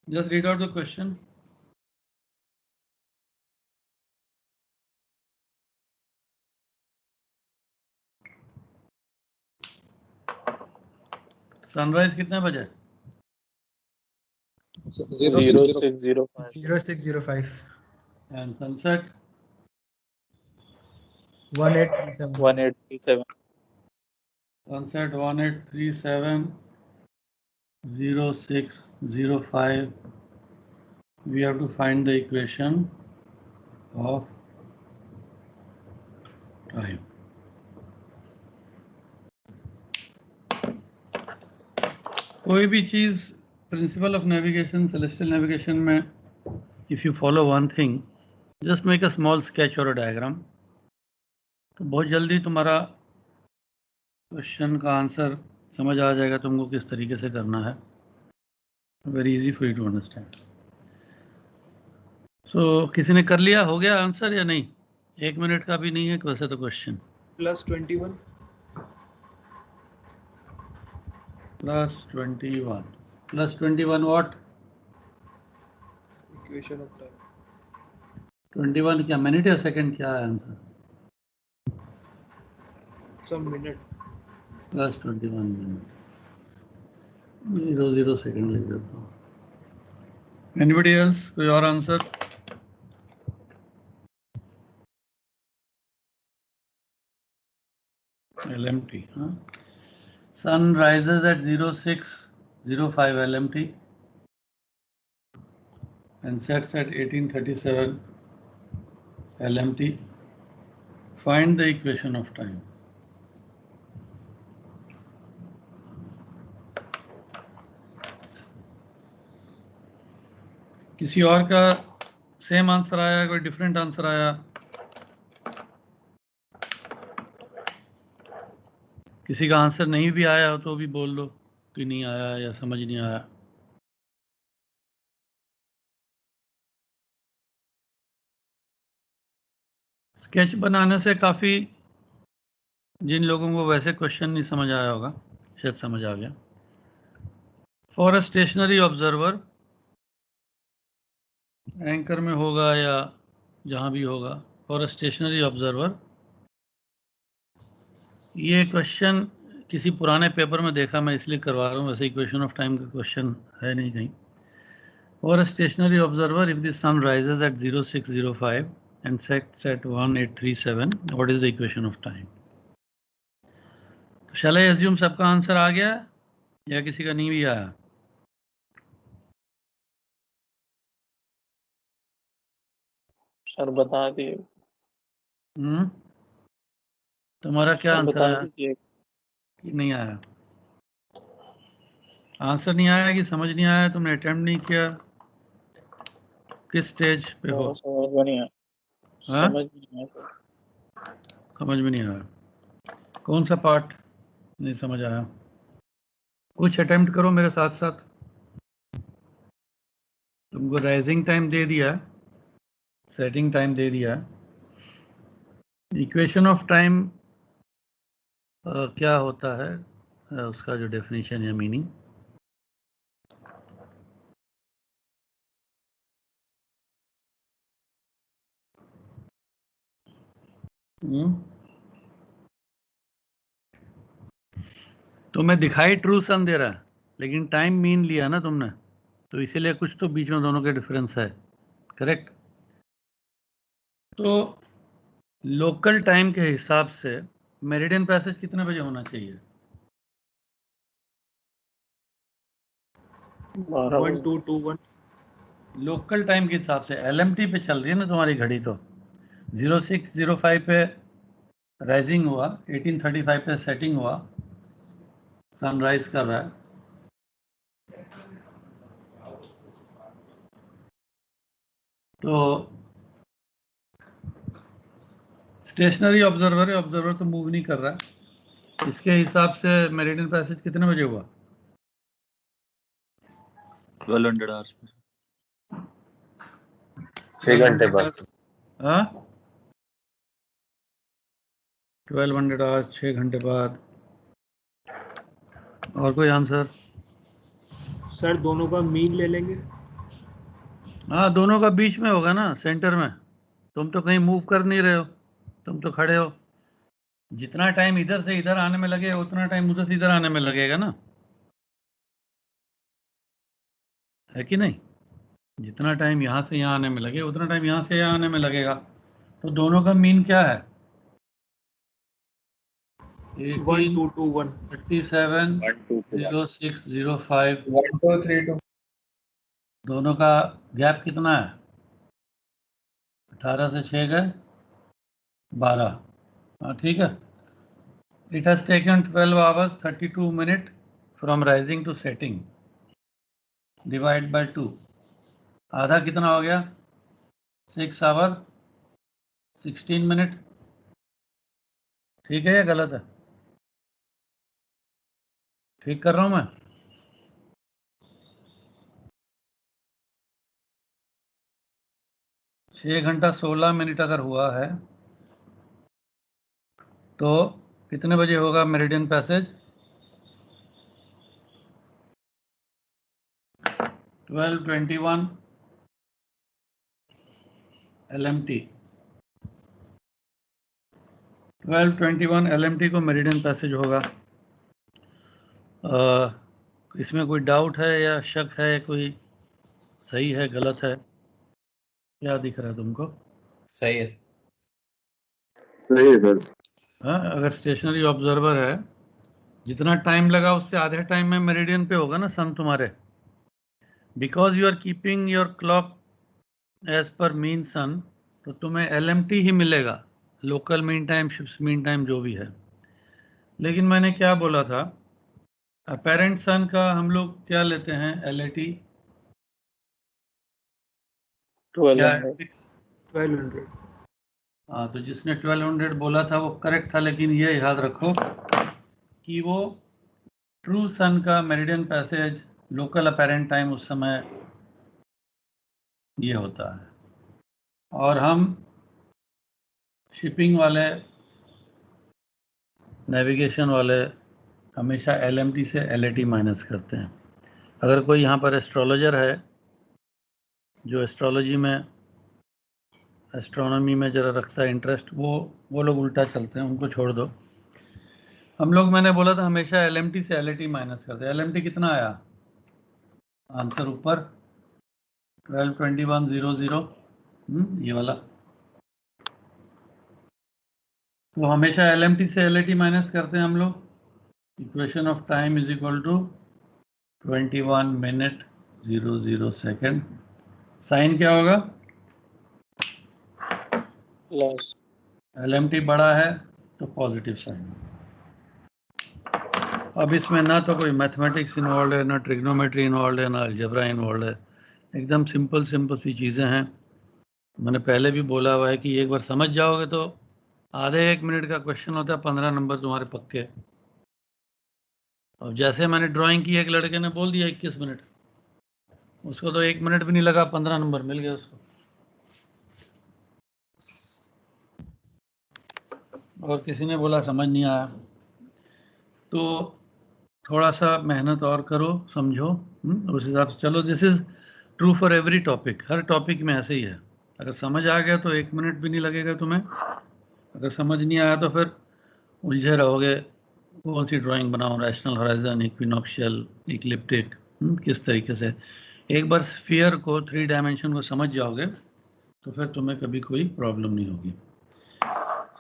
Just read out the question. Sunrise कितने बजे? 0605. 0605. And sunset? 1837. 1837. Sunset 1837 0605. We have to find the equation of time. कोई भी चीज principle of navigation, celestial navigation में if you follow one thing, just make a small sketch और a diagram, तो बहुत जल्दी तुम्हारा क्वेश्चन का आंसर समझ आ जाएगा तुमको किस तरीके से करना है. Very easy for you to understand. So किसी ने कर लिया, हो गया आंसर या नहीं? 1 मिनट का भी नहीं है वैसे तो question. +21. +21 what? Equation of time. 21 क्या मिनट या सेकंड, क्या है answer? Some minute. +21 minute. 00 second लिख देता हूँ. एनीबडी एल्स, कोई और आंसर? LMT. हाँ, sun rises at 0605 LMT and sets at 1837 LMT. Find the equation of time. किसी और का सेम आंसर आया, कोई डिफरेंट आंसर आया? किसी का आंसर नहीं भी आया हो तो भी बोल दो कि नहीं आया या समझ नहीं आया. स्केच बनाने से काफ़ी, जिन लोगों को वैसे क्वेश्चन नहीं समझ आया होगा शायद समझ आ गया. For a stationary observer, anchor में होगा या जहाँ भी होगा, फॉर अ स्टेशनरी ऑब्जर्वर, ये क्वेश्चन किसी पुराने पेपर में देखा, मैं इसलिए करवा रहा हूँ, वैसे इक्वेशन ऑफ टाइम का क्वेश्चन है नहीं कहीं. For a stationary observer, if the sun rises at 0605 and sets at 1837, what is the equation of time? Shall I assume सबका आंसर आ गया या किसी का नहीं भी आया? सर बता दिए. तुम्हारा क्या सर आंसर बता आया दीजिए. कि नहीं आया? आंसर नहीं आया कि समझ नहीं आया, तुमने अटेम्प्ट नहीं किया, किस स्टेज पे हो? समझ में नहीं आया. हाँ? समझ में नहीं आया. समझ में नहीं आया. कौन सा पार्ट नहीं समझ आया? कुछ अटेम्प्ट करो मेरे साथ साथ. तुमको राइजिंग टाइम दे दिया, सेटिंग टाइम दे दिया. इक्वेशन ऑफ टाइम क्या होता है, उसका जो डेफिनेशन या मीनिंग? तो मैं दिखाई ट्रू सन दे रहा, लेकिन टाइम मीन लिया ना तुमने, तो इसीलिए कुछ तो बीच में दोनों के डिफरेंस है. करेक्ट? तो लोकल टाइम के हिसाब से मेरिडियन पैसेज कितने बजे होना चाहिए? 1221. लोकल टाइम के हिसाब से LMT पे चल रही है ना तुम्हारी घड़ी, तो 0605 पे राइजिंग हुआ, 1835 पे सेटिंग हुआ, सनराइज कर रहा है. तो स्टेशनरी ऑब्जर्वर है, ऑब्जर्वर तो मूव नहीं कर रहा है, इसके हिसाब से मेरिडियन पैसेज कितने बजे हुआ? 1200 आवर्स. 6 घंटे बाद. हाँ, 1200 आवर्स, 6 घंटे बाद. और कोई आंसर? सर दोनों का मीन ले लेंगे. हाँ, दोनों का बीच में होगा ना, सेंटर में। तुम तो कहीं मूव कर नहीं रहे हो, तुम तो खड़े हो। जितना टाइम इधर से इधर आने में लगेगा उतना टाइम उधर से इधर आने में लगेगा ना, है कि नहीं? जितना टाइम यहाँ से यहाँ आने में लगे उतना टाइम यहाँ से यहाँ आने में लगेगा। तो दोनों का मीन क्या है? 1 2 2 1 37 1 2 2 06 05। 1 2 3 2 दोनों का गैप कितना है? 18 से 6 गए 12। हाँ, ठीक है। It has taken 12 hours 32 minutes from rising to setting. Divide by 2. आधा कितना हो गया? 6 hour 16 मिनट। ठीक है या गलत है? ठीक कर रहा हूं मैं? छः घंटा 16 मिनट अगर हुआ है तो कितने बजे होगा मेरिडियन पैसेज? 12:21 LMT। 12:21 LMT को मेरिडियन पैसेज होगा। इसमें कोई डाउट है या शक है? कोई सही है गलत है? क्या दिख रहा है तुमको? सही है। सही है सर। हाँ, अगर स्टेशनरी ऑब्जर्वर है, जितना टाइम लगा उससे आधे टाइम में मेरिडियन पे होगा ना सन तुम्हारे। Because you are keeping your clock as per mean sun, तो तुम्हें LMT ही मिलेगा, local mean time, ships mean time, जो भी है। लेकिन मैंने क्या बोला था, अपेरेंट सन का हम लोग क्या लेते हैं? LAT 1200 1200 हाँ, तो जिसने 1200 बोला था वो करेक्ट था, लेकिन ये याद रखो कि वो ट्रू सन का meridian passage local apparent time उस समय ये होता है। और हम शिपिंग वाले, नेविगेशन वाले हमेशा LMT से LAT माइनस करते हैं। अगर कोई यहाँ पर एस्ट्रोलॉजर है जो एस्ट्रोलॉजी में, एस्ट्रोनॉमी में जरा रखता है इंटरेस्ट, वो लोग उल्टा चलते हैं, उनको छोड़ दो। हम लोग, मैंने बोला था, हमेशा LMT से LAT माइनस करते हैं। LMT कितना आया? आंसर ऊपर 12:21:00, ये वाला। तो हमेशा LMT से LAT माइनस करते हैं हम लोग। Equation of time is equal to 21 minute 00 second. Sine क्या होगा? प्लस। LMT बड़ा है तो पॉजिटिव साइन। अब इसमें ना तो कोई मैथमेटिक्स इन्वॉल्व है, ना ट्रिग्नोमेट्री इन्वॉल्व है, ना अलजेब्रा इन्वॉल्व है। एकदम सिंपल सी चीज़ें हैं। मैंने पहले भी बोला हुआ है कि एक बार समझ जाओगे तो आधे 1 मिनट का क्वेश्चन होता है, 15 नंबर तुम्हारे पक्के। अब जैसे मैंने ड्राइंग की, एक लड़के ने बोल दिया 21 मिनट, उसको तो 1 मिनट भी नहीं लगा, 15 नंबर मिल गए उसको। और किसी ने बोला समझ नहीं आया, तो थोड़ा सा मेहनत और करो, समझो, उस हिसाब से चलो। This is true for every topic. Her topic में ऐसे ही है। अगर समझ आ गया तो 1 मिनट भी नहीं लगेगा तुम्हें। अगर समझ नहीं आया तो फिर उलझे रहोगे, कौन सी ड्राइंग बनाऊं, रैशनल हॉराइजन, इक्विनॉक्शियल, इक्लिप्टिक, किस तरीके से। एक बार स्फीयर को, 3 डायमेंशन को समझ जाओगे तो फिर तुम्हें कभी कोई प्रॉब्लम नहीं होगी।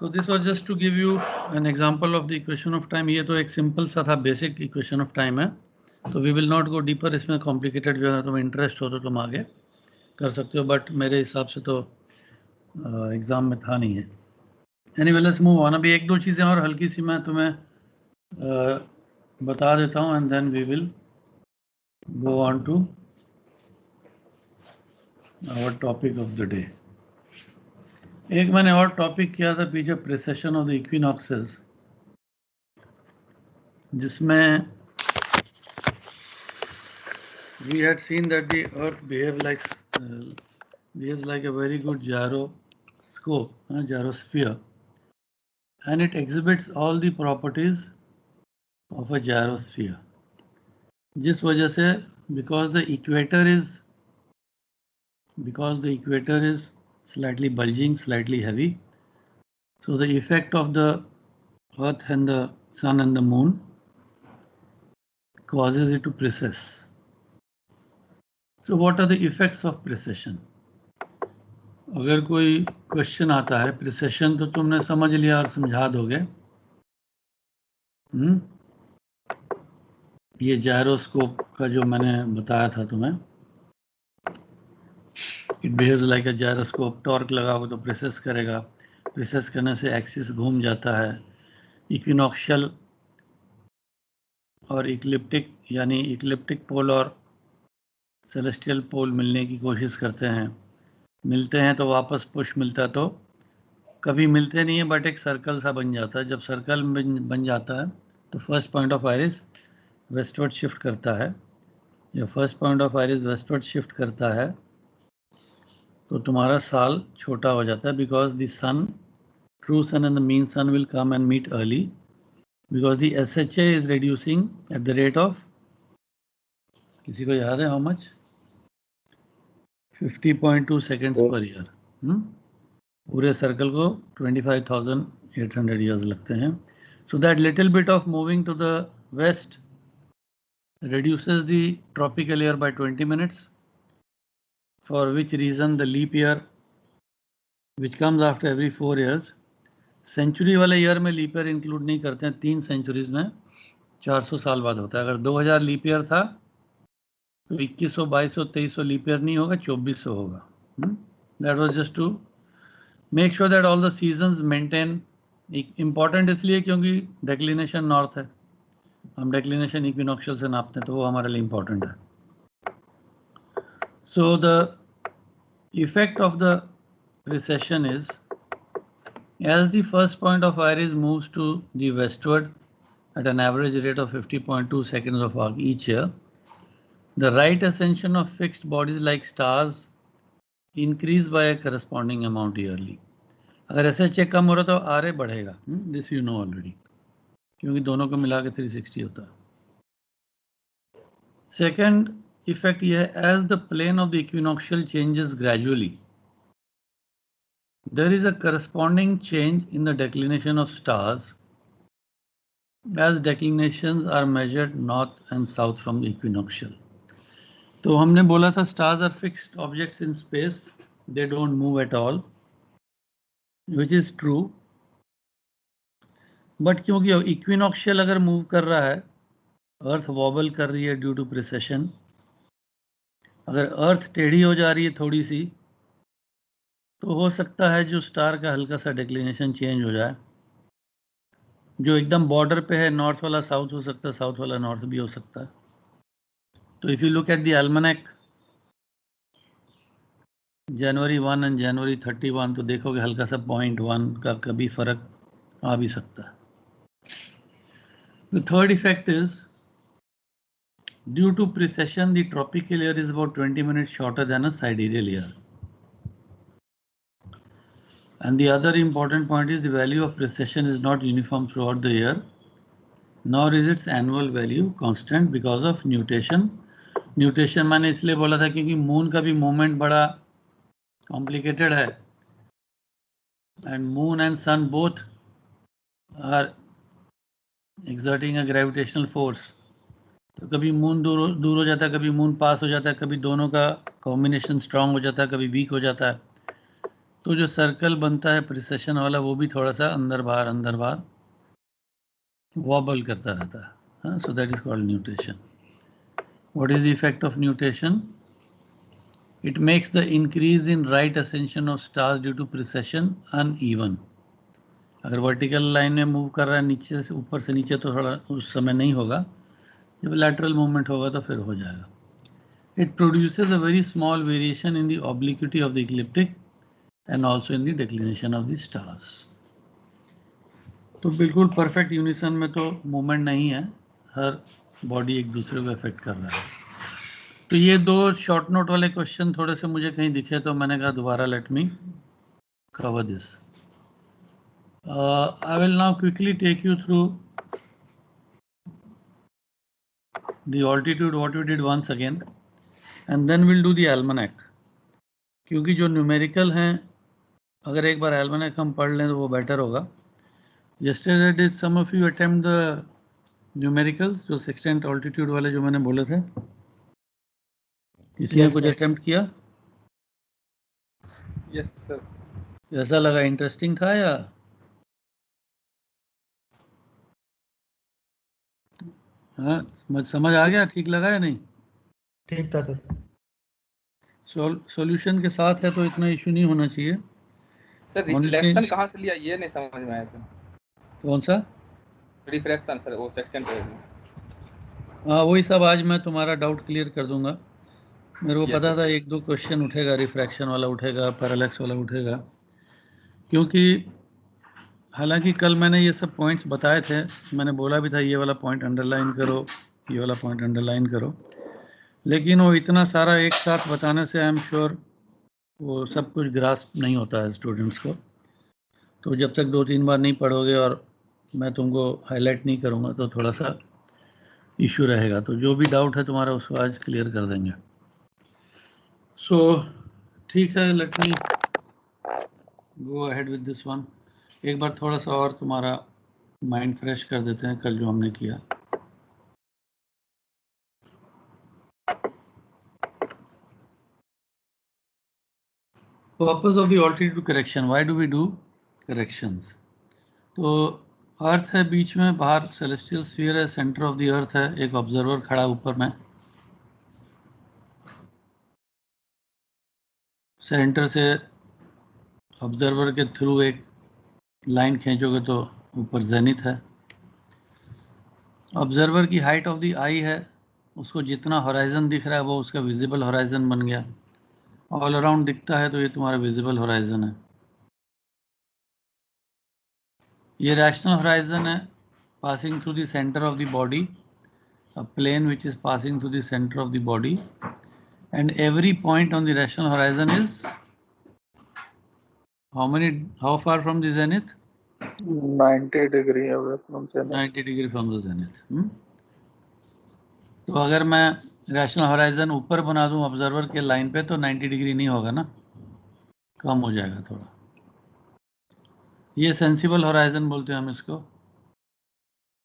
So this was just to give you an example of the equation of time. ये तो एक सिंपल सा था, बेसिक इक्वेशन ऑफ टाइम है। तो we will not go deeper, इसमें कॉम्प्लिकेटेड भी है, तुम्हें इंटरेस्ट हो तो तुम आगे कर सकते हो, बट मेरे हिसाब से तो एग्ज़ाम में था नहीं है। Anyway, let's move on. अभी 1-2 चीज़ें और हल्की सी मैं तुम्हें बता देता हूँ, and then we will go on to our topic of the day. एक मैंने और टॉपिक किया था पीछे, प्रिसेशन ऑफ द इक्विनॉक्सेस, जिसमें we had seen that the earth behaves like a very good gyroscope, gyrosphere, and it exhibits all the properties of a gyrosphere, जिस वजह से, because the equator is because the equator is slightly bulging, slightly heavy. So the effect of the Earth and the Sun and the Moon causes it to precess. So what are the effects of precession? अगर कोई question आता है precision तो तुमने समझ लिया और समझा दोगे. ये जायरोस्कोप का जो मैंने बताया था तुम्हें, it behaves like a gyroscope. Torque लगाओगे तो प्रेसेस करेगा, प्रेसेस करने से एक्सिस घूम जाता है. इक्विनॉक्शियल और इक्लिप्टिक यानी इक्लिप्टिक पोल और सेलेस्टियल पोल मिलने की कोशिश करते हैं. मिलते हैं तो वापस पुश मिलता, तो कभी मिलते नहीं है बट एक सर्कल सा बन जाता है. जब सर्कल बन जाता है तो first point of Aries westward shift करता है. जब first point of Aries westward shift करता है तो तुम्हारा साल छोटा हो जाता है. Because the sun, true sun and the mean sun will come and meet early, because the SHA is reducing at the rate of, किसी को याद है how much? 50.2 seconds per year. पूरे सर्कल को 25,800 ईयर्स लगते हैं. So that little bit of moving to the west reduces the tropical year by 20 minutes, for which reason the leap year which comes after every 4 years, century वाले year में leap year include नहीं करते हैं. 3 centuries में 400 साल बाद होता है. अगर 2000 लीप ईयर था तो 2100, 2200, 2300 लीप ईयर नहीं होगा, 2400 होगा. That was just to make sure that all the seasons maintain. Important इसलिए क्योंकि डेक्लिनेशन नॉर्थ है, हम डेक्लिनेशन इक्विनॉक्शियल से नापते हैं तो वो हमारे लिए इंपॉर्टेंट है. So the effect of the recession is, as the first point of iris moves to the westward at an average rate of 50.2 seconds of arc each year, the right ascension of fixed bodies like stars increase by a corresponding amount yearly. अगर SHA कम हो रहा तो RA बढ़ेगा. This you know already, क्योंकि दोनों को मिला के 360 होता है. Second effect ये है, as the plane of the equinoctial changes gradually, there is a corresponding change in the declination of stars as declinations are measured north and south from the equinoctial. तो हमने बोला था stars are fixed objects in space, they don't move at all, which is true. But क्योंकि equinoctial अगर move कर रहा है, अर्थ vowel कर रही है ड्यू टू प्रिसेशन. अगर अर्थ टेढ़ी हो जा रही है थोड़ी सी तो हो सकता है जो स्टार का हल्का सा डिक्लिनेशन चेंज हो जाए. जो एकदम बॉर्डर पे है, नॉर्थ वाला साउथ हो सकता है, साउथ वाला नॉर्थ भी हो सकता है. तो if you look at the almanac January 1 and January 31 तो देखोगे हल्का सा 0.1 का कभी फर्क आ भी सकता है. The third effect is, due to precession the tropical year is about 20 minutes shorter than a sidereal year. And the other important point is the value of precession is not uniform throughout the year, nor is its annual value constant because of nutation. Nutation मैंने इसलिए बोला था क्योंकि moon का भी movement बड़ा complicated है, and moon and sun both are exerting a gravitational force. तो कभी मून दूर हो जाता है, कभी मून पास हो जाता है, कभी दोनों का कॉम्बिनेशन स्ट्रांग हो जाता है, कभी वीक हो जाता है. तो जो सर्कल बनता है प्रिसेशन वाला वो भी थोड़ा सा अंदर बाहर वॉबल करता रहता है. So that is called nutation. What is the effect of nutation? It makes the increase in right ascension of stars due to precession uneven. अगर वर्टिकल लाइन में मूव कर रहा है नीचे से ऊपर से नीचे तो थोड़ा उस समय नहीं होगा, जब लैटरल मूवमेंट होगा तो फिर हो जाएगा. It produces a very small variation in the obliquity of the ecliptic and also in the declination of the stars. तो बिल्कुल परफेक्ट यूनिसन में तो मूवमेंट नहीं है, हर बॉडी एक दूसरे को अफेक्ट कर रहा है. तो ये दो शॉर्ट नोट वाले क्वेश्चन थोड़े से मुझे कहीं दिखे तो मैंने कहा दोबारा let me cover this. I will now quickly take you through the altitude what we did once again, and then we'll do the almanac. क्योंकि जो न्यूमेरिकल हैं अगर एक बार एल्मेनाक हम पढ़ लें तो वो बेटर होगा. Yesterday did some of you attempt the numericals, जो sextant altitude वाले जो मैंने बोले थे? किसी ने कुछ अटेम्प्ट किया? Yes, sir. कैसा लगा? इंटरेस्टिंग था या? हाँ, समझ आ गया? ठीक लगा या नहीं? ठीक था सर. सॉल्यूशन के साथ है तो इतना इशू नहीं होना चाहिए. सर रिफ्लेक्शन कहाँ से लिया ये नहीं समझ में आया सर. कौन सा? रिफ्लेक्शन सर, वो सेक्शन पे. हाँ, वही सब आज मैं तुम्हारा डाउट क्लियर कर दूंगा. मेरे को Yes, पता sir. था एक दो क्वेश्चन उठेगा, रिफ्रैक्शन वाला उठेगा, पैरालैक्स वाला उठेगा, क्योंकि हालांकि कल मैंने ये सब पॉइंट्स बताए थे. मैंने बोला भी था ये वाला पॉइंट अंडरलाइन करो, ये वाला पॉइंट अंडरलाइन करो, लेकिन वो इतना सारा एक साथ बताने से आई एम श्योर वो सब कुछ ग्रास्प नहीं होता है स्टूडेंट्स को. तो जब तक 2-3 बार नहीं पढ़ोगे और मैं तुमको हाईलाइट नहीं करूँगा तो थोड़ा सा इशू रहेगा. तो जो भी डाउट है तुम्हारा उसको आज क्लियर कर देंगे. सो ठीक है, let me go ahead with this one. एक बार थोड़ा सा और तुम्हारा माइंड फ्रेश कर देते हैं कल जो हमने किया. Purpose of the altitude correction, why do we do corrections? तो अर्थ है बीच में, बाहर सेलेस्टियल स्फीयर है, सेंटर ऑफ द अर्थ है, एक ऑब्जर्वर खड़ा ऊपर में, सेंटर से ऑब्जर्वर के थ्रू एक लाइन खींचोगे तो ऊपर जेनिथ है. ऑब्जर्वर की हाइट ऑफ द आई है, उसको जितना होराइजन दिख रहा है वो उसका विजिबल होराइजन बन गया. ऑल अराउंड दिखता है तो ये तुम्हारा विजिबल होराइजन है. ये रैशनल होराइजन है, passing through the centre of the body, a plane which is passing through the center of the body, and every point on the rational horizon is how far from the zenith? 90 degree away from zenith. 90 degree from the zenith. तो अगर मैं rational horizon ऊपर बना दूं observer के line पे तो 90 degree नहीं होगा ना, कम हो जाएगा थोड़ा. ये सेंसिबल होराइजन बोलते हैं हम इसको,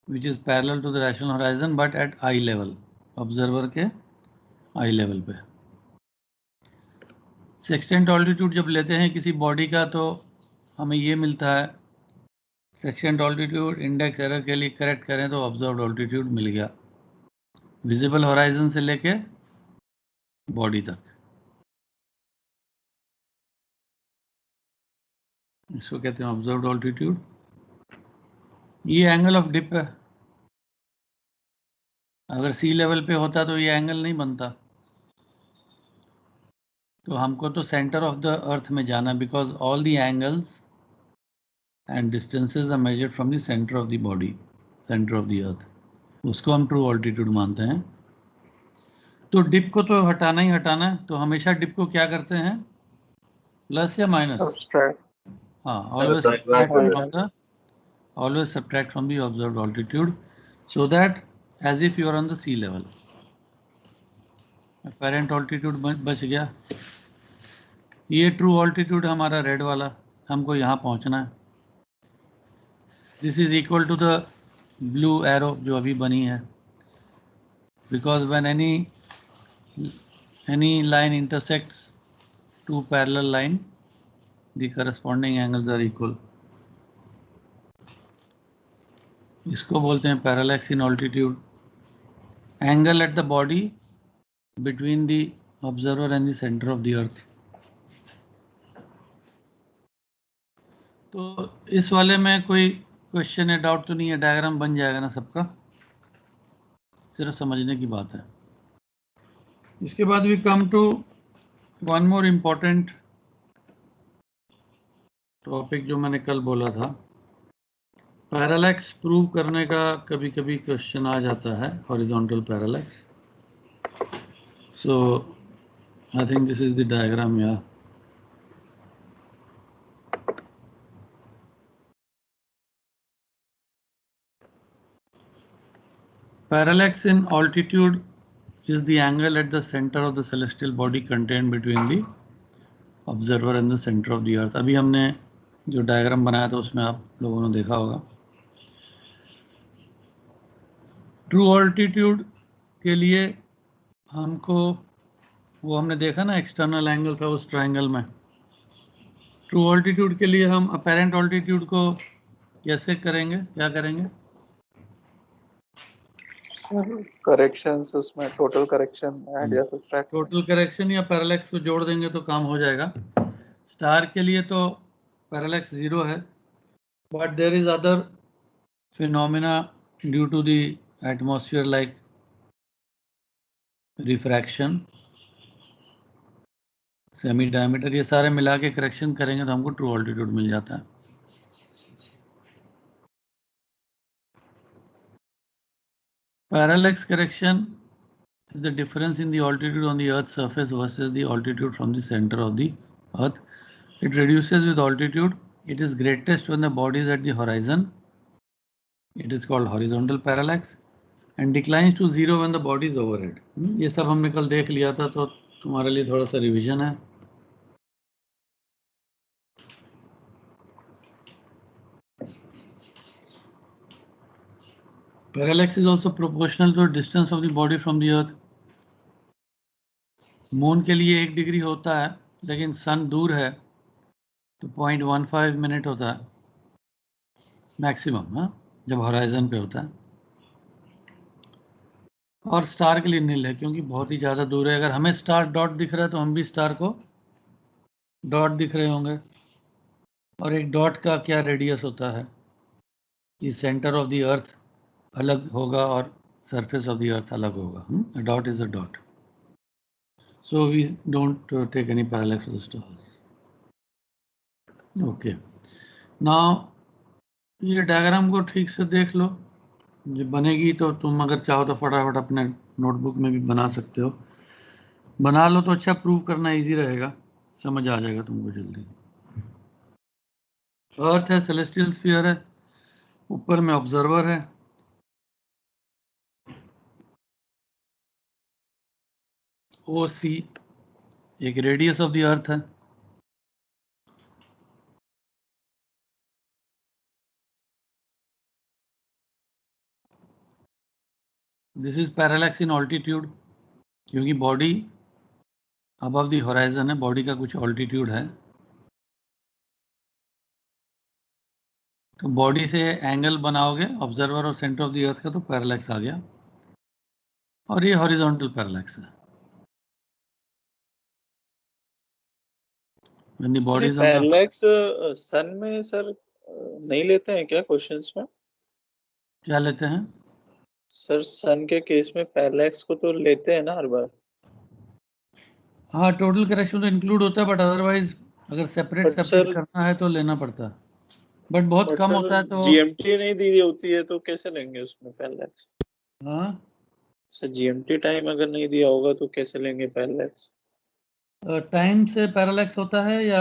which is parallel to the rational horizon but at eye level, observer के आई लेवल पे. सेक्सटेंट ऑल्टीट्यूड जब लेते हैं किसी बॉडी का तो हमें ये मिलता है, सेक्सटेंट ऑल्टीट्यूड इंडेक्स एरर के लिए करेक्ट करें तो ऑब्जर्व्ड ऑल्टीट्यूड मिल गया, विजिबल होराइजन से लेके बॉडी तक. इसको कहते हैं ऑब्जर्व्ड ऑल्टीट्यूड. ये एंगल ऑफ डिप है, अगर सी लेवल पे होता तो ये एंगल नहीं बनता. तो हमको तो सेंटर ऑफ द अर्थ में जाना, because all the angles and distances are measured from the centre of the body, centre of the earth. उसको हम ट्रू ऑल्टीट्यूड मानते हैं. तो डिप को तो हटाना ही हटाना है, तो हमेशा डिप को क्या करते हैं, प्लस या माइनस? हाँ, always subtract from the observed altitude, so that as if you are on the sea level. Apparent altitude बच गया. ये ट्रू ऑल्टीट्यूड हमारा रेड वाला, हमको यहाँ पहुँचना है. This is equal to the blue arrow जो अभी बनी है, because when any line intersects two parallel line, the corresponding angles are equal. इसको बोलते हैं parallax in altitude. Angle at the body between the observer and the center of the earth. तो इस वाले में कोई क्वेश्चन है, डाउट तो नहीं है? डायग्राम बन जाएगा ना सबका, सिर्फ समझने की बात है. इसके बाद we come to one more important topic जो मैंने कल बोला था. पैरालैक्स प्रूव करने का कभी कभी क्वेश्चन आ जाता है, horizontal parallax. So I think this is the diagram. या parallax in altitude is the angle at the center of the celestial body contained between the observer in the centre of the अर्थ। अभी हमने जो diagram बनाया था उसमें आप लोगों ने देखा होगा। ट्रू ऑल्टीट्यूड के लिए हमको वो हमने देखा ना, एक्सटर्नल एंगल था उस ट्रायंगल में। ट्रू ऑल्टीट्यूड के लिए हम अपेरेंट ऑल्टीट्यूड को कैसे करेंगे, क्या करेंगे? करेक्शंस उसमें टोटल करेक्शन ऐड या सब्ट्रैक्ट। टोटल करेक्शन या पैरेलैक्स को जोड़ देंगे तो काम हो जाएगा। स्टार के लिए तो पैरेलैक्स 0 है, but there is other phenomena due to the atmosphere like refraction, semi diameter, ये सारे मिला के करेक्शन करेंगे तो हमको ट्रू ऑल्टीट्यूड मिल जाता है। Parallax correction is the difference in the altitude on the Earth's surface versus the altitude from the center of the Earth. It reduces with altitude. It is greatest when the body is at the horizon. It is called horizontal parallax, and declines to 0 when the body is overhead. ये सब हमने कल देख लिया था, तो तुम्हारे लिए थोड़ा सा रिवीजन है। Parallax is also proportional to the distance of the body from the Earth. Moon के लिए 1 डिग्री होता है, लेकिन सन दूर है तो 0.15 मिनट होता है मैक्सिमम, जब होराइजन पे होता है। और स्टार के लिए नील है, क्योंकि बहुत ही ज़्यादा दूर है। अगर हमें स्टार डॉट दिख रहा है तो हम भी स्टार को डॉट दिख रहे होंगे। और एक डॉट का क्या रेडियस होता है कि सेंटर ऑफ द अर्थ अलग होगा और सरफेस ऑफ द अर्थ अलग होगा। Dot is a dot, so we don't take any parallax with stars. Okay, now ये डायग्राम को ठीक से देख लो, जो बनेगी तो तुम अगर चाहो तो फटाफट अपने नोटबुक में भी बना सकते हो। बना लो तो अच्छा, प्रूव करना इजी रहेगा, समझ आ जाएगा तुमको जल्दी। अर्थ है, सेलेस्टियल स्फीयर है, ऊपर में ऑब्जर्वर है, ओ सी एक रेडियस ऑफ द अर्थ है। This is parallax in altitude, क्योंकि बॉडी अबव द होराइजन है, बॉडी का कुछ ऑल्टीट्यूड है, तो बॉडी से एंगल बनाओगे ऑब्जर्वर और सेंटर ऑफ द अर्थ का, तो पैरेलैक्स आ गया। और ये हॉरिजॉन्टल पैरेलैक्स है। When the body is on the parallax sun में सर नहीं लेते हैं क्या क्वेश्चंस में? क्या लेते हैं सर? सन के केस में पैरेलैक्स को तो लेते हैं ना हर बार। हाँ, टोटल करेक्शन तो इंक्लूड होता है, बट अदरवाइज अगर सेपरेट करना है तो लेना पड़ता है, बट बहुत कम होता है। तो जीएमटी नहीं दी होती है तो कैसे लेंगे उसमें पैरेलैक्स? हाँ सर, जीएमटी टाइम अगर नहीं दिया होगा तो कैसे लेंगे पैरेलैक्स? टाइम से पैरेलैक्स होता है या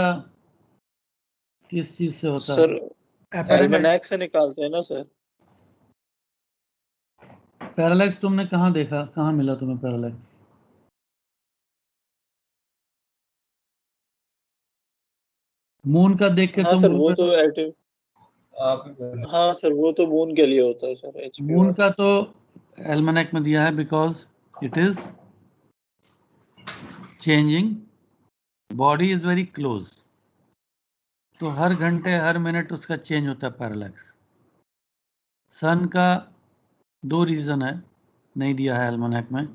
किस चीज से होता सर, है? एल्मेनाक से निकालते हैं ना सर। पैरेलैक्स तुमने कहाँ देखा, कहाँ मिला तुम्हें पैरेलैक्स? मून का देख के हाँ तुम सर, वो तो एक्टिव। हाँ सर, वो तो मून के लिए होता है सर। मून का तो एल्मेनाक में दिया है, because it is changing, body is very close, तो हर घंटे हर मिनट उसका चेंज होता है पैरेलैक्स। सन का 2 रीज़न है, नहीं दिया है एल्मेनाक में।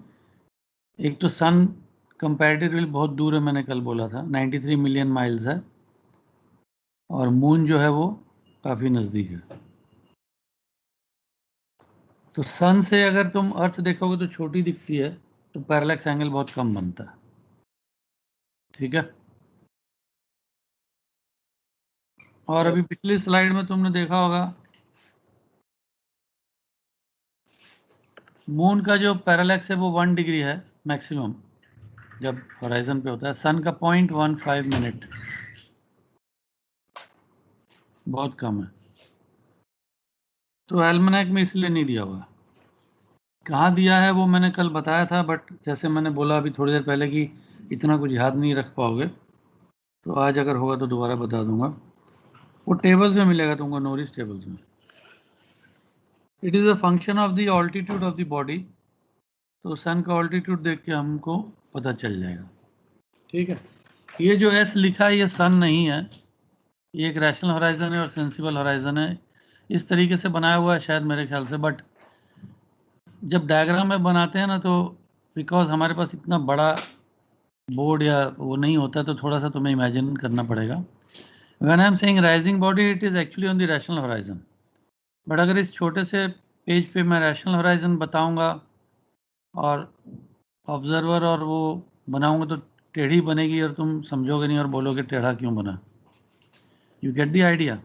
एक तो सन कंपैरेटिवली बहुत दूर है, मैंने कल बोला था 93 मिलियन माइल्स है, और मून जो है वो काफ़ी नज़दीक है। तो सन से अगर तुम अर्थ देखोगे तो छोटी दिखती है, तो पैरेलैक्स एंगल बहुत कम बनता है। ठीक है, और अभी पिछली स्लाइड में तुमने देखा होगा मून का जो पैरेलैक्स है वो 1 डिग्री है मैक्सिमम जब होराइजन पे होता है। सन का 0.15 मिनट, बहुत कम है। तो एल्मेनाक में इसलिए नहीं दिया हुआ। कहाँ दिया है वो मैंने कल बताया था, बट जैसे मैंने बोला अभी थोड़ी देर पहले कि इतना कुछ याद नहीं रख पाओगे, तो आज अगर होगा तो दोबारा बता दूंगा। वो टेबल्स में मिलेगा तुमको, नोरिस टेबल्स में। It is a function of the altitude of the body. तो सन का ऑल्टीट्यूड देख के हमको पता चल जाएगा। ठीक है, ये जो एस लिखा है ये सन नहीं है, ये एक रैशनल होराइजन है और सेंसिबल होराइजन है। इस तरीके से बनाया हुआ है शायद मेरे ख्याल से, बट जब डायग्राम में बनाते हैं ना तो बिकॉज हमारे पास इतना बड़ा बोर्ड या वो नहीं होता तो थोड़ा सा तुम्हें इमेजिन करना पड़ेगा। When I am saying rising body it is actually on the rational horizon, but अगर इस छोटे से पेज पे मैं रैशनल होराइजन बताऊंगा और ऑब्जर्वर और वो बनाऊंगा तो टेढ़ी बनेगी और तुम समझोगे नहीं और बोलोगे टेढ़ा क्यों बना। You get the idea.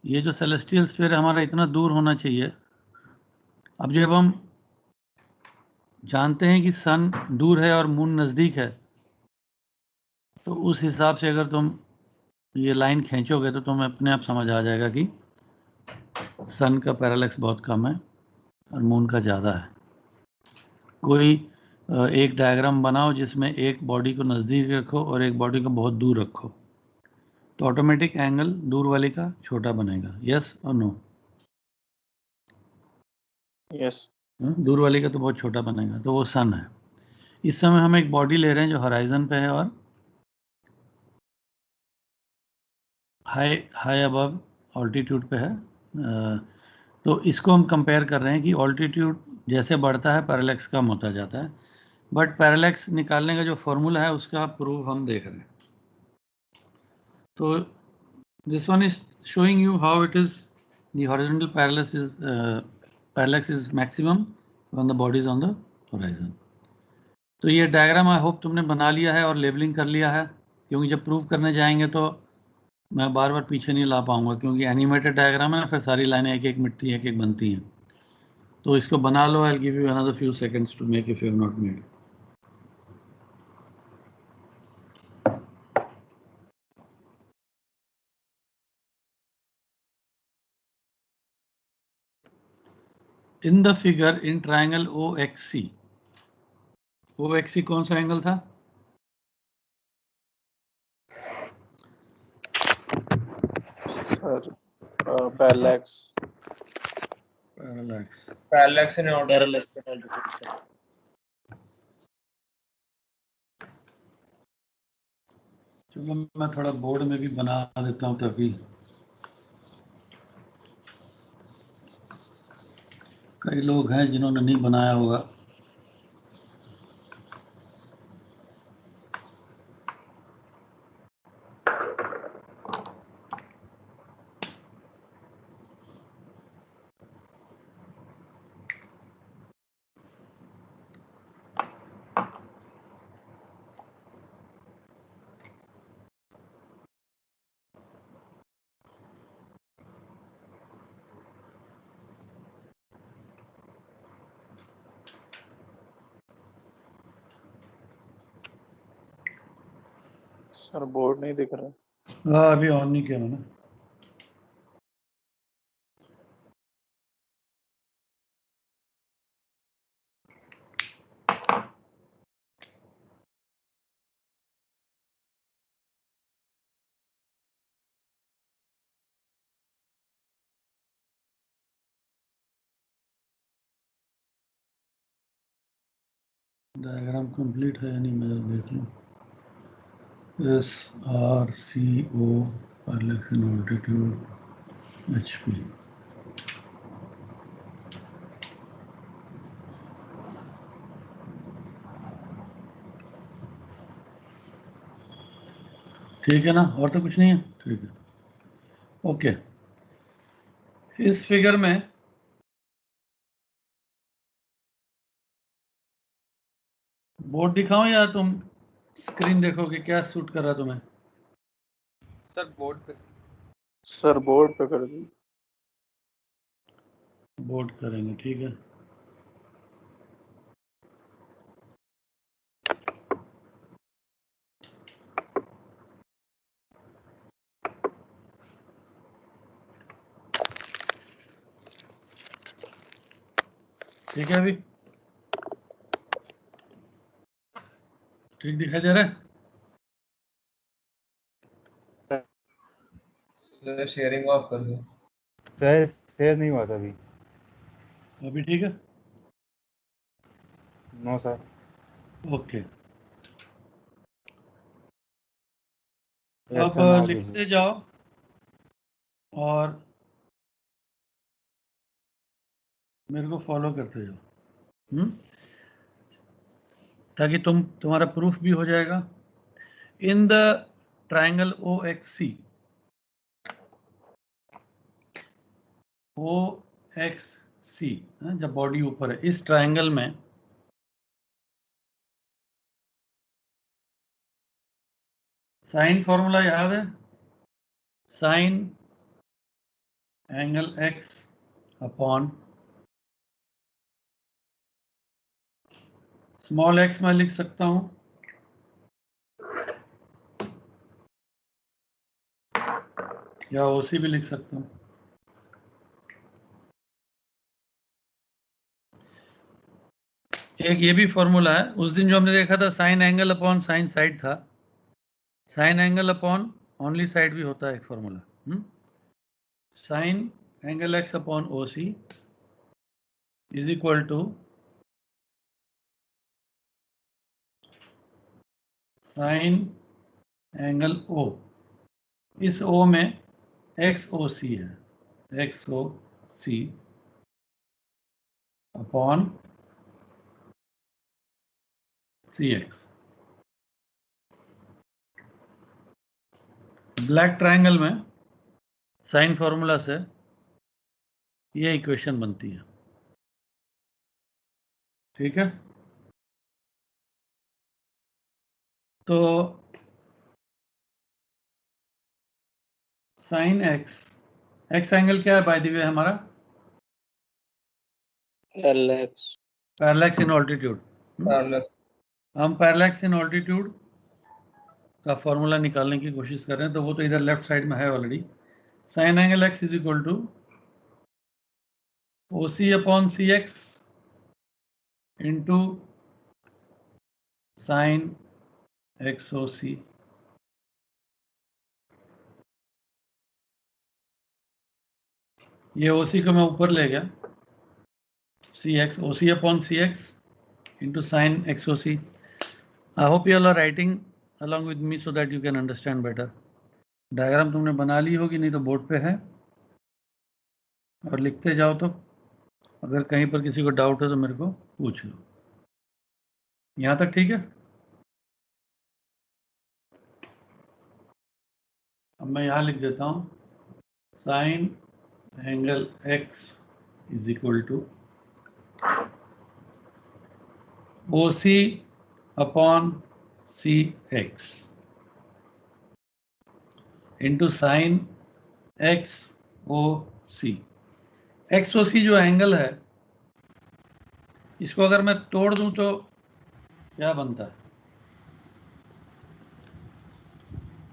ये जो सेलेस्टियल स्फीयर हमारा इतना दूर होना चाहिए। अब जब हम जानते हैं कि सन दूर है और मून नज़दीक है, तो उस हिसाब से अगर तुम ये लाइन खींचोगे तो तुम्हें अपने आप समझ आ जाएगा कि सन का पैरालैक्स बहुत कम है और मून का ज़्यादा है। कोई एक डायग्राम बनाओ जिसमें एक बॉडी को नज़दीक रखो और एक बॉडी को बहुत दूर रखो, तो ऑटोमेटिक एंगल दूर वाले का छोटा बनेगा। यस और नो? यस। दूर वाले का तो बहुत छोटा बनेगा, तो वो सन है। इस समय हम एक बॉडी ले रहे हैं जो हॉराइजन पे है और हाई अबव ऑल्टीट्यूड पे है। तो इसको हम कंपेयर कर रहे हैं कि ऑल्टीट्यूड जैसे बढ़ता है पैरेलैक्स कम होता जाता है, बट पैरेलैक्स निकालने का जो फॉर्मूला है उसका प्रूफ हम देख रहे हैं। तो this one is showing you how it is the horizontal parallax is maximum when the body is on the horizon. तो ये डायग्राम आई होप तुमने बना लिया है और लेबलिंग कर लिया है, क्योंकि जब प्रूफ करने जाएंगे तो मैं बार बार पीछे नहीं ला पाऊंगा, क्योंकि एनिमेटेड डायग्राम है ना, फिर सारी लाइनें एक एक मिटती हैं, एक एक बनती हैं। तो इसको बना लो। I will give you another few seconds to make if you have not made. In the figure in triangle OXC, OXC कौन सा एंगल था? Sir parallax. Parallax. Parallax in order. चलो मैं थोड़ा बोर्ड में भी बना देता हूँ ताकि कई लोग हैं जिन्होंने नहीं बनाया होगा। सर बोर्ड नहीं दिख रहा। हाँ, अभी ऑन नहीं किया मैंने। डायग्राम कंप्लीट है या नहीं मैं जरा देख लूँ। SRCO parallax in altitude HP। ठीक है ना, और तो कुछ नहीं है? ठीक है, ओके। इस फिगर में बोर्ड दिखाऊं या तुम स्क्रीन देखोगे? क्या सूट कर रहा तुम्हें? सर बोर्ड पे। सर बोर्ड पे कर दी। बोर्ड करेंगे, ठीक है। ठीक है, अभी ठीक दिखाई दे रहा है? सर शेयरिंग ऑफ कर दो। सर शेयर नहीं हुआ था अभी। अभी ठीक है? No sir. ओके, यस अब सर नाउ लिखते जाओ और मेरे को फॉलो करते जाओ, ताकि तुम्हारा प्रूफ भी हो जाएगा। In the triangle OXC, OXC, जब बॉडी ऊपर है, इस ट्रायंगल में साइन फॉर्मूला याद है? Sign angle x upon small x मैं लिख सकता हूं, या OC भी लिख सकता हूं। एक ये भी फॉर्मूला है, उस दिन जो हमने देखा था sine angle upon sine side था, sine angle upon only side भी होता है एक formula. Sine angle x upon OC is equal to sine angle O। इस O में XOC है, XOC upon CX। Black triangle में साइन फॉर्मूला से ये इक्वेशन बनती है, ठीक है? तो साइन x एंगल क्या है बाय द वे हमारा? LX parallax in altitude. Parallel. हम पैरेलैक्स इन ऑल्टीट्यूड का फॉर्मूला निकालने की कोशिश कर रहे हैं, तो वो तो इधर लेफ्ट साइड में है already. Sine angle x is equal to OC upon CX into sine XOC। ये OC को मैं ऊपर ले गया, CX, OC upon CX into sin XOC. I hope you all are writing along with me so that you can understand better. Diagram तुमने बना ली होगी, नहीं तो बोर्ड पे है, और लिखते जाओ। तो अगर कहीं पर किसी को डाउट है तो मेरे को पूछ लो। यहाँ तक ठीक है? अब मैं यहाँ लिख देता हूँ sine angle x is equal to OC upon CX into sine XOC। XOC जो एंगल है, इसको अगर मैं तोड़ दूं तो क्या बनता है?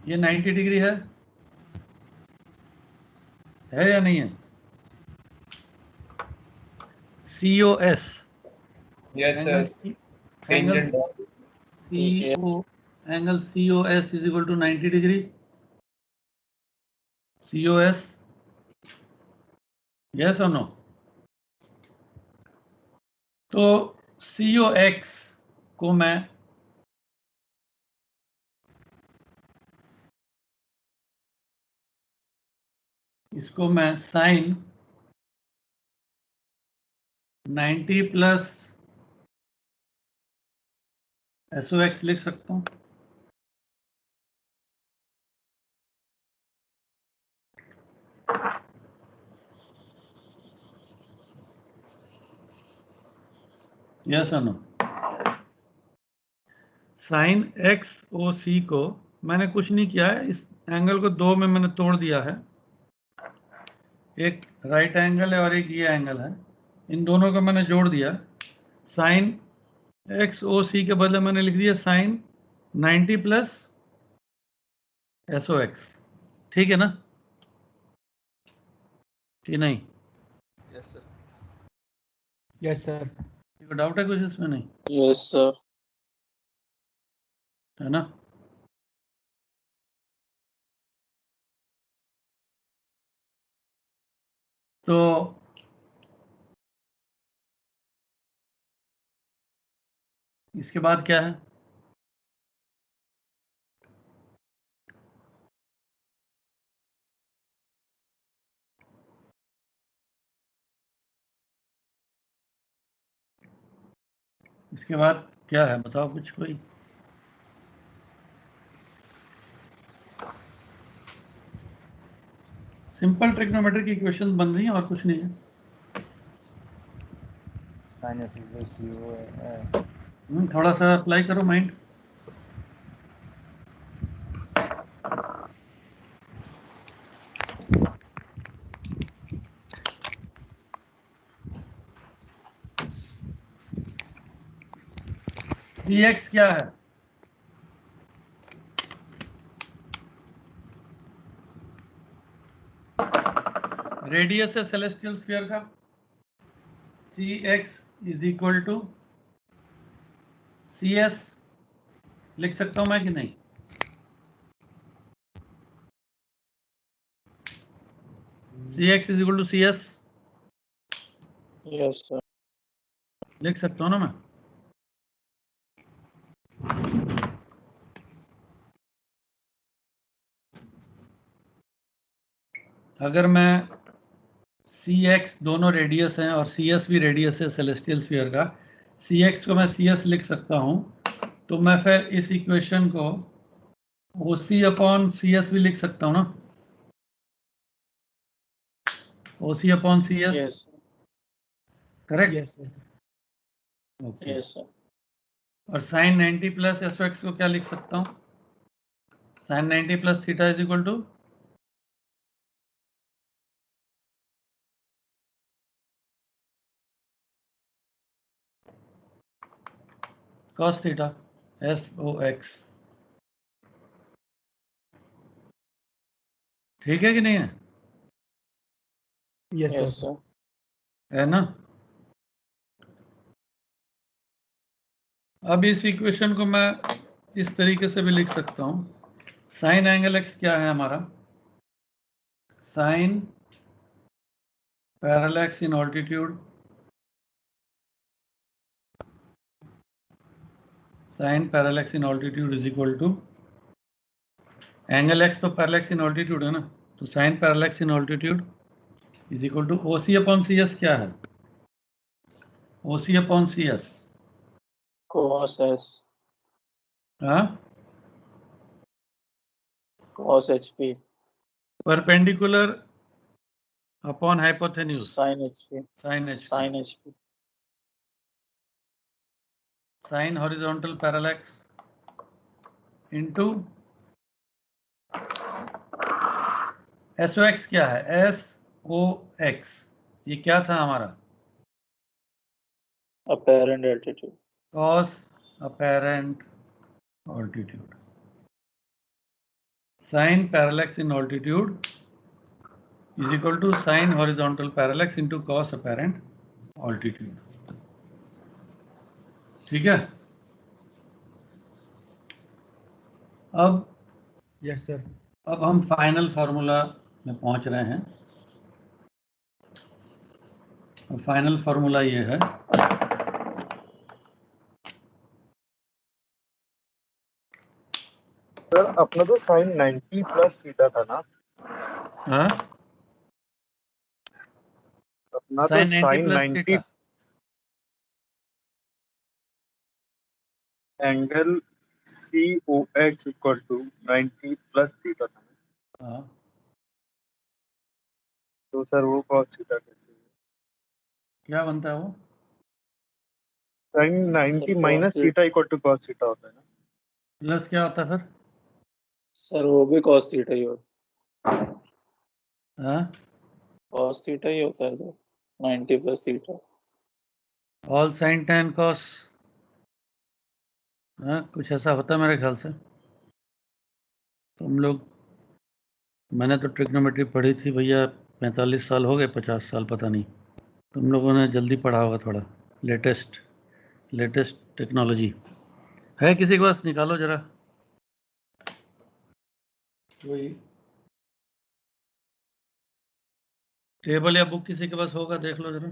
ये 90 डिग्री है या नहीं है? COS yes sir. Angle COS is equal to 90 degree. COS, yes और नो? तो COX को मैं साइन 90 प्लस SOX लिख सकता हूं। यस और नो? साइन XOC को मैंने कुछ नहीं किया है, इस एंगल को दो में मैंने तोड़ दिया है। एक राइट एंगल है और एक ये एंगल है, इन दोनों को मैंने जोड़ दिया। साइन XOC के बदले मैंने लिख दिया साइन 90 प्लस SOX। ठीक है ना कि नहीं? Yes sir. Yes sir. कोई डाउट है कुछ इसमें? नहीं यस सर। है ना? तो इसके बाद क्या है? इसके बाद क्या है बताओ कुछ कोई? सिंपल ट्रिग्नोमेट्री की इक्वेशन बन रही है और कुछ नहीं है। साइनस रेशियो है। थोड़ा सा अप्लाई करो माइंड। dx क्या है? रेडियस है सेलेस्टियल स्फीयर का। cx is equal to cs लिख सकता हूं मैं कि नहीं? cx is equal to cs yes sir. लिख सकता हूं ना मैं? अगर मैं cx दोनों रेडियस हैं और cs भी रेडियस है सेलेस्टियल स्फीयर का, cx को मैं cs लिख सकता हूं, तो मैं फिर इस इक्वेशन को OC अपॉन CS भी लिख सकता हूं ना? OC upon CS yes correct? Yes sir. Okay. Yes sir. और साइन 90 प्लस SX को क्या लिख सकता हूं? Sine 90 plus theta is equal to cos theta SOX। ठीक है कि नहीं है? Yes yes sir. सर। है ना? अब इस इक्वेशन को मैं इस तरीके से भी लिख सकता हूं। साइन एंगल x क्या है हमारा? Sine parallel in altitude, sine parallel in altitude is equal to angle x तो पैरेलल इन ऑल्टीट्यूड है ना, तो sine parallel in altitude is equal to OC upon CS क्या है? OC upon CS cos s हाँ cos hp perpendicular upon hypotenuse sin hp sine h sin hp sine horizontal parallax into SOX क्या है? SOX ये क्या था हमारा? apparent altitude cos apparent altitude। Sin parallax in altitude is equal to sin horizontal parallax into cos apparent altitude। ठीक है? अब yes sir. हम फाइनल फार्मूला में पहुंच रहे हैं। फाइनल फार्मूला ये है, सर अपना तो साइन 90 प्लस थीटा था ना? हाँ अपना तो sine 90 sine plus 90 theta angle COX equal to 90 plus theta था। हाँ तो सर वो cos थीटा कैसे? क्या बनता है वो? Sine 90 sir minus cos theta equal to cos theta होता है ना? प्लस क्या होता है फिर? सर वो भी cos थीटा ही होता हाँ cos थीटा ही होता है sir 90 plus theta. All sine tan cos, हाँ कुछ ऐसा होता है मेरे ख्याल से। तुम लोग, मैंने तो ट्रिग्नोमेट्री पढ़ी थी भैया 45 साल हो गए, 50 साल पता नहीं। तुम लोगों ने जल्दी पढ़ा होगा थोड़ा। लेटेस्ट टेक्नोलॉजी है किसी के पास? निकालो जरा कोई। टेबल या बुक किसी के पास होगा, देख लो जरा।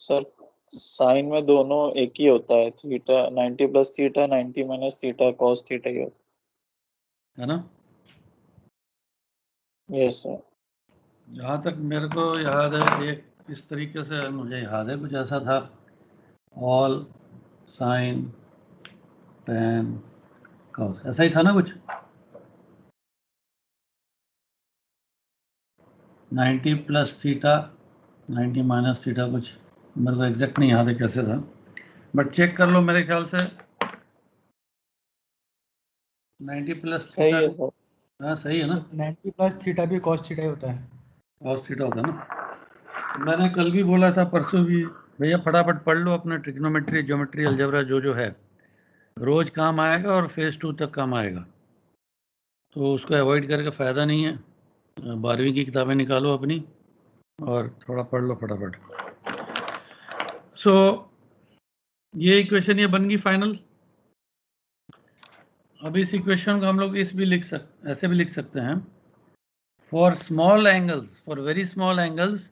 सर साइन में दोनों एक ही होता है, theta 90 plus theta 90 minus theta cos theta ही होता है ना? है। Yes sir. जहाँ तक मेरे को याद है, एक इस तरीके से मुझे याद है, कुछ ऐसा था, ऑल साइन टेन कॉस, ऐसा ही था ना कुछ। 90 प्लस थीटा 90 माइनस थीटा, कुछ मेरे को एग्जैक्ट नहीं याद है कैसे था, बट चेक कर लो। मेरे ख्याल से 90 प्लस सही थीटा, है सर। हाँ सही है ना? 90 प्लस थीटा भी कॉस थीटा ही होता है। कॉस थीटा होता है ना। मैंने कल भी बोला था, परसों भी, भैया फटाफट पढ़ लो अपना ट्रिग्नोमेट्री, ज्योमेट्री, अलजेब्रा जो है, रोज काम आएगा और फेज 2 तक काम आएगा, तो उसको अवॉइड करके फ़ायदा नहीं है। 12वीं की किताबें निकालो अपनी और थोड़ा पढ़ लो फटाफट। सो ये इक्वेशन ये बन गई फाइनल। अब इस इक्वेशन को हम लोग ऐसे भी लिख सकते हैं, for small angles, for very small angles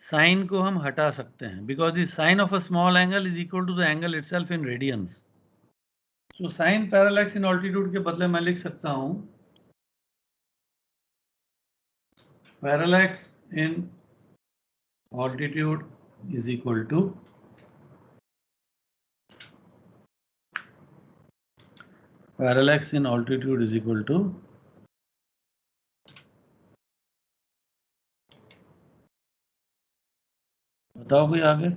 sine को हम हटा सकते हैं, because the sine of a small angle is equal to the angle itself in radians. तो साइन पैरेलैक्स इन ऑल्टीट्यूड के बदले मैं लिख सकता हूं parallax in altitude is equal to parallax in altitude is equal to बताओ कोई आगे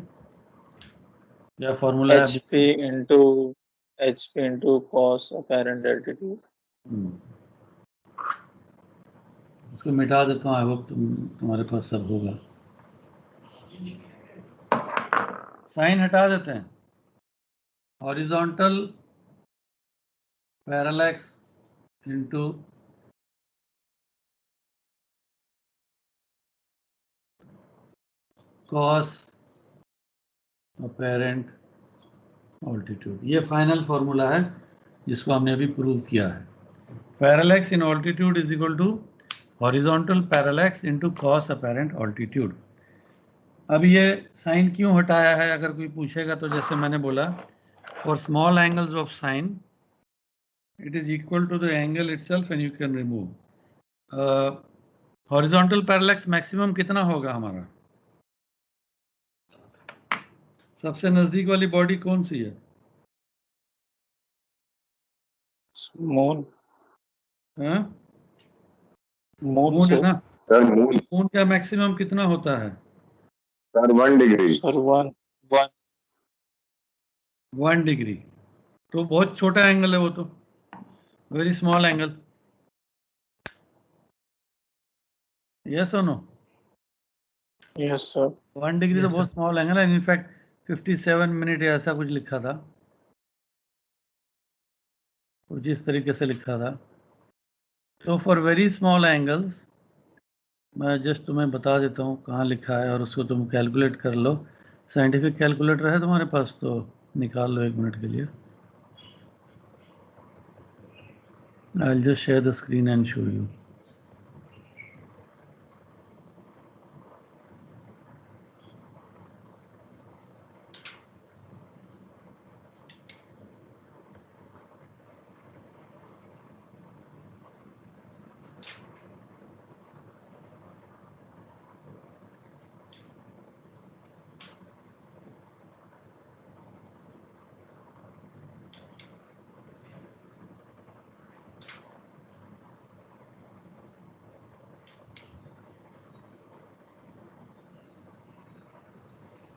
क्या फॉर्मूला है? HP into cos apparent altitude. इसको मिटा देता हूँ, आई होप तुम्हारे पास सब होगा। साइन हटा देते हैं, horizontal parallax into cos apparent altitude, ये फाइनल फॉर्मूला है जिसको हमने अभी प्रूव किया है। Parallax in altitude is equal to horizontal parallax into cos apparent altitude. अब ये साइन क्यों हटाया है अगर कोई पूछेगा तो जैसे मैंने बोला, for small angles of sine it is equal to the angle itself and you can remove. Horizontal parallax maximum कितना होगा हमारा? सबसे नजदीक वाली बॉडी कौन सी है? मून। हाँ? मून मून है सर। ना? सर मून, मून का मैक्सिमम कितना होता है? Sir 1 degree. Sir 1 degree. तो बहुत छोटा एंगल है वो तो, वेरी स्मॉल एंगल। यस और नो? Yes sir. 1 डिग्री तो Yes, बहुत sir. स्मॉल एंगल है। इनफैक्ट 57 मिनट या ऐसा कुछ लिखा था, कुछ इस तरीके से लिखा था। तो फॉर वेरी स्मॉल एंगल्स, मैं जस्ट तुम्हें बता देता हूँ कहाँ लिखा है और उसको तुम कैलकुलेट कर लो। साइंटिफिक कैलकुलेटर है तुम्हारे पास तो निकाल लो 1 मिनट के लिए। I will just share the screen and show you.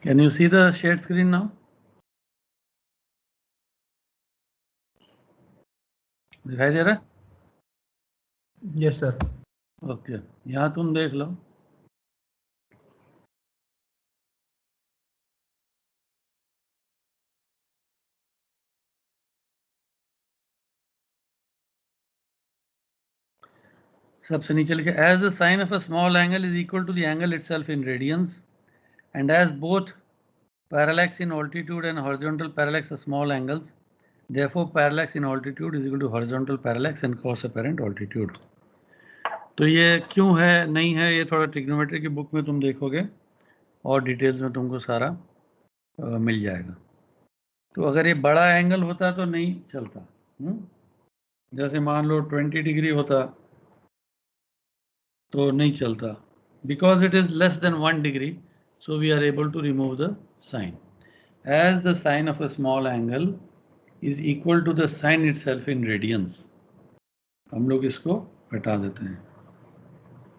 Can you see the shared screen now? दिखाई दे रहा है? Yes, sir. ओके, यहाँ तुम देख लो। सबसे नीचे लिखे, as the sine of a small angle is equal to the angle itself in radians and as both parallax in altitude and horizontal parallax are small angles, therefore parallax in altitude is equal to horizontal parallax and cos apparent altitude. तो ये क्यों है नहीं है, ये थोड़ा trigonometry की book में तुम देखोगे और डिटेल्स में तुमको सारा मिल जाएगा। तो अगर ये बड़ा एंगल होता तो नहीं चलता। जैसे मान लो 20 डिग्री होता तो नहीं चलता, because it is less than 1 degree, so we are able to remove the sine. As the sine of a small angle is equal to the sine itself in radians, हम लोग इसको हटा देते हैं।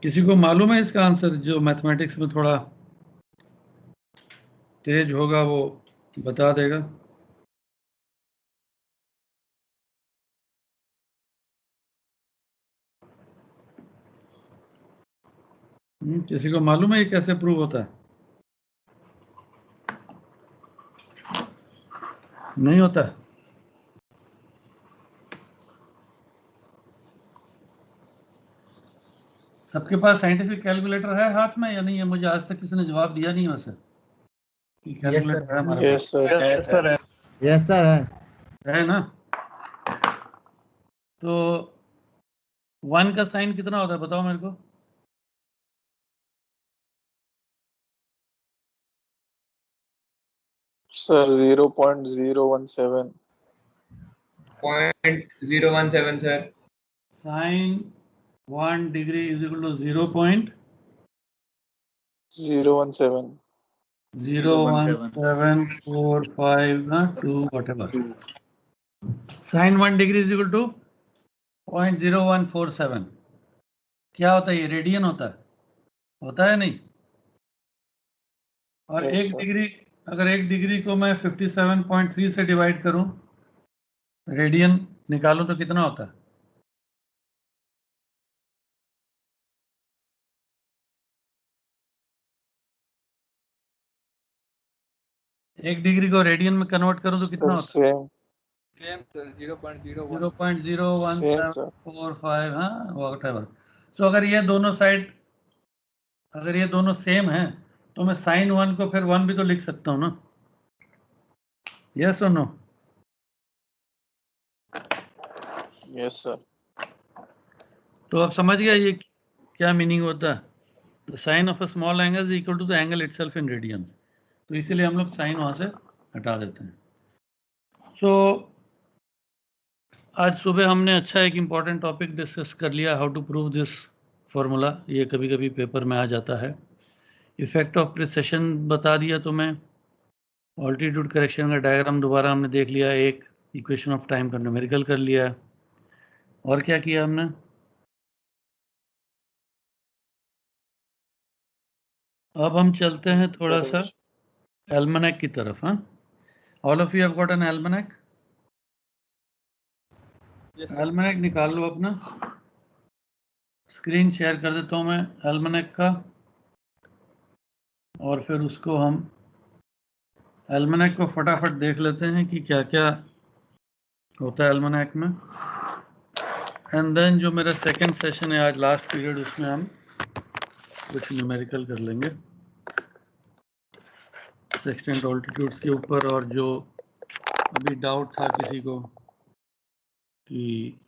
किसी को मालूम है इसका आंसर? जो मैथमेटिक्स में थोड़ा तेज होगा वो बता देगा। किसी को मालूम है ये कैसे प्रूव होता है? नहीं होता है? सबके पास साइंटिफिक कैलकुलेटर है हाथ में या नहीं है? मुझे आज तक किसी ने जवाब दिया नहीं वैसे कि कैलकुलेटर है हमारे यस सर। यस सर है ना? तो 1 का साइन कितना होता है बताओ मेरे को। Sir 0.017। 0.017 sir. Sine 1 degree is equal to 0.017 0.1745 whatever. Sin 1 degree is equal to 0.0147. क्या होता है ये? रेडियन होता है नहीं? और Yes, 1 sir. डिग्री, अगर 1 डिग्री को मैं 57.3 से डिवाइड करूं, रेडियन निकालूं तो कितना होता है? एक डिग्री को रेडियन में कन्वर्ट करूं तो कितना होता है? सेम सर 0.01 0.01745, हाँ whatever. So अगर ये दोनों साइड, अगर ये दोनों सेम हैं तो मैं साइन 1 को फिर 1 भी तो लिख सकता हूँ ना? यस और नो? Yes sir. तो अब समझ गया ये क्या मीनिंग होता है? The sine of a small angle is equal to the angle itself in radians. तो इसीलिए हम लोग साइन वहां से हटा देते हैं। सो आज सुबह हमने अच्छा एक इम्पॉर्टेंट टॉपिक डिस्कस कर लिया, how to prove this formula. ये कभी कभी पेपर में आ जाता है। इफेक्ट ऑफ प्रिसेशन बता दिया तुम्हें। ऑल्टीट्यूड करेक्शन का डायग्राम दोबारा हमने देख लिया। एक इक्वेशन ऑफ टाइम का न्यूमेरिकल कर लिया। और क्या किया हमने? अब हम चलते हैं थोड़ा सा एल्मनेक की तरफ। हाँ, all of you have got an almanac? Almanac निकाल लो अपना। स्क्रीन शेयर कर देता हूं मैं एल्मनेक का, और फिर उसको हम एल्मनेक को फटाफट देख लेते हैं कि क्या क्या होता है एल्मनेक में। एंड देन जो मेरा सेकंड सेशन है आज, लास्ट पीरियड, उसमें हम कुछ न्यूमेरिकल कर लेंगे सेक्सटेंट ऑल्टीट्यूड्स के ऊपर। और जो अभी डाउट था किसी को कि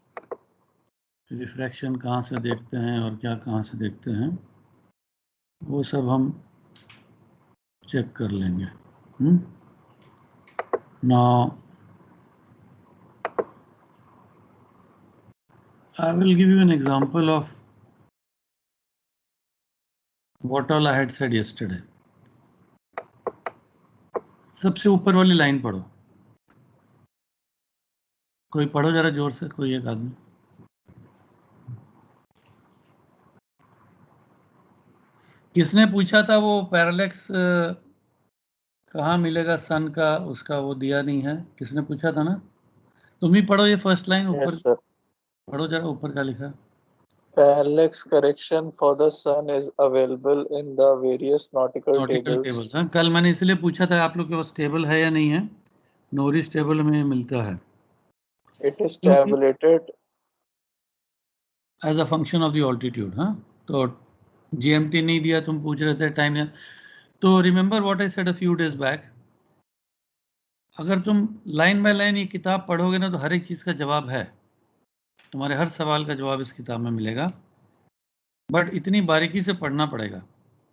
रिफ्रैक्शन कहाँ से देखते हैं और क्या कहाँ से देखते हैं, वो सब हम चेक कर लेंगे। Now I will give you an example of what all I had said yesterday. सबसे ऊपर वाली लाइन पढ़ो, कोई पढ़ो जरा जोर से, कोई एक आदमी। किसने पूछा था वो पैरेलैक्स कहाँ मिलेगा सन का, उसका वो दिया नहीं है? किसने पूछा था ना? तुम ही पढ़ो ये फर्स्ट लाइन ऊपर। Yes, sir. पढ़ो जरा ऊपर का लिखा। Parallax correction for the sun is available in the various nautical tables. हाँ, कल मैंने इसलिए पूछा था आप लोग के पास टेबल है या नहीं है। नॉरिस टेबल में मिलता है। It is tabulated as a function of the altitude. हाँ, तो GMT नहीं दिया, तुम पूछ रहे थे टाइम। तो remember what I said a few days back, अगर तुम लाइन बाय लाइन ये किताब पढ़ोगे ना तो हर एक चीज़ का जवाब है, तुम्हारे हर सवाल का जवाब इस किताब में मिलेगा। बट इतनी बारीकी से पढ़ना पड़ेगा